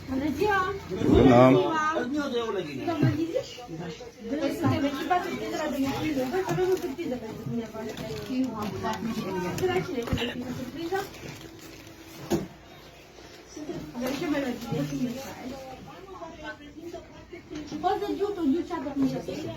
Bună ziua! Bună! Suntem echipați de la surpriză. Avem o surpriză pentru dumneavoastră. Dragile, cu surpriză. Avem și o melodie și un mesaj. Poți să giu, tu giu ce-a dormit și așa.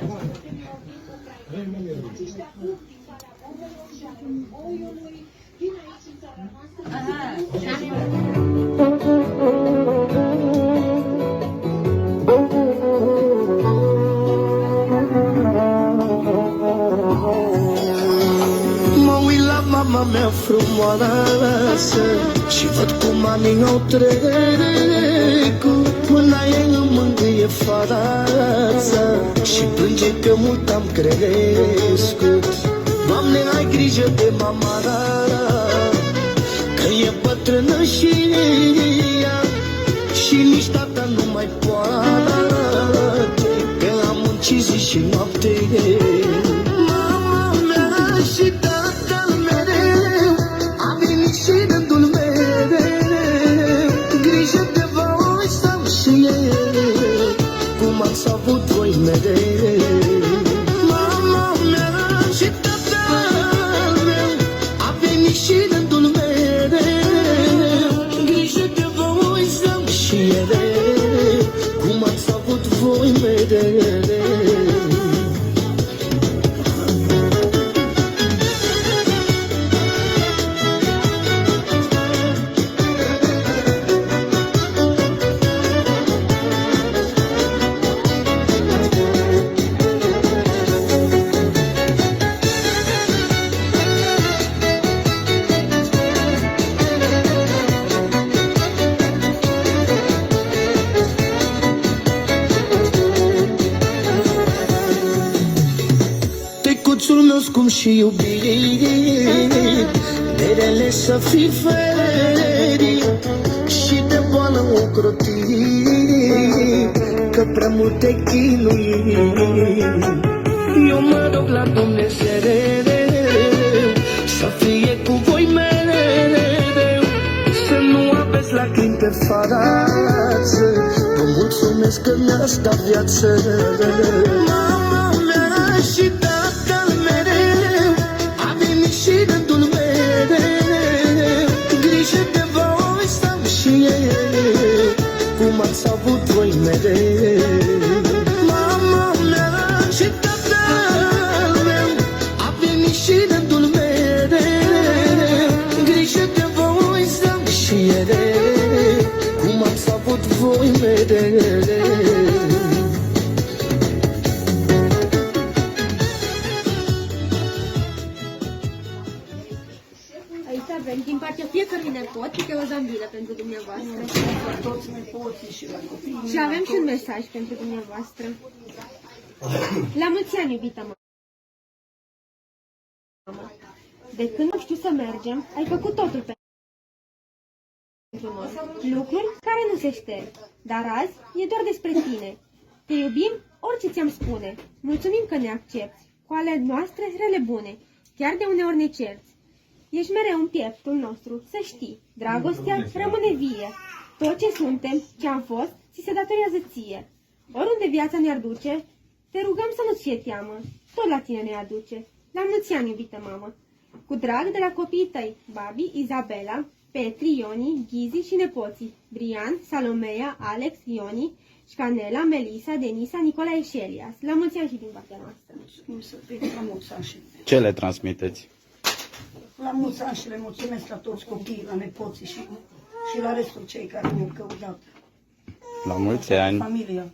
Mă uit la mama mea frumoasă și văd cum anii au trecut. Mâna ei îmi mângâie fața și plânge că mult am crescut. Doamne, ai grijă de mama că e bătrână și ea și nici tata nu mai poate, că am muncit zi și noapte. Mama mea și tatăl mereu a venit și rândul mereu. Grijă de voi să-am și eu, cum ați avut voi mereu. Mama mea și tatăl meu a venit și rândul mereu. Grijă de voi să-am și eu, cum ați avut voi mereu. Tăicuțul meu scump și iubit, de rele să fii ferit și de boală ocrotit, că prea mult te chinui. Eu mă rog la Dumnezeu să fie cu voi mereu, să nu aveți lacrimi pe față. Vă mulțumesc că mi-ați dat viață. Mama mea și tatăl mereu a venit și rândul mereu. Grijă de voi să-am și eu, cum ați avut voi mereu. Mama mea și tatăl meu a venit și rândul mereu. Grijă de voi să-am și eu, cum ați avut voi mereu. Aici avem din partea fiecărui nepot câte o zambilă pentru dumneavoastră. Și avem și un mesaj pentru dumneavoastră. La mulți ani, iubita mamă. De când nu știu să mergem, ai făcut totul pentru noi. Lucruri care nu se șterg. Dar azi e doar despre tine. Te iubim orice ți-am spune. Mulțumim că ne accepti. Cu ale noastre rele bune. Chiar de uneori ne cerți. Ești mereu în pieptul nostru, să știi. Dragostea rămâne vie. Tot ce suntem, ce am fost, ți se datorează ție. Oriunde viața ne-ar duce, te rugăm să nu-ți fie teamă. Tot la tine ne aduce. La mulți ani, iubită mamă. Cu drag de la copiii tăi, Babi, Izabela, Petri, Ioni, Ghizi și nepoții, Brian, Salomea, Alex, Ioni, Șcanela, Melisa, Denisa, Nicolae și Elias. La mulți ani și din partea noastră. La mulți ani și Ce le transmiteți? la mulți ani și le mulțumesc la toți copiii, la nepoții și la restul cei care ne-au căutat. La mulți ani! Familia.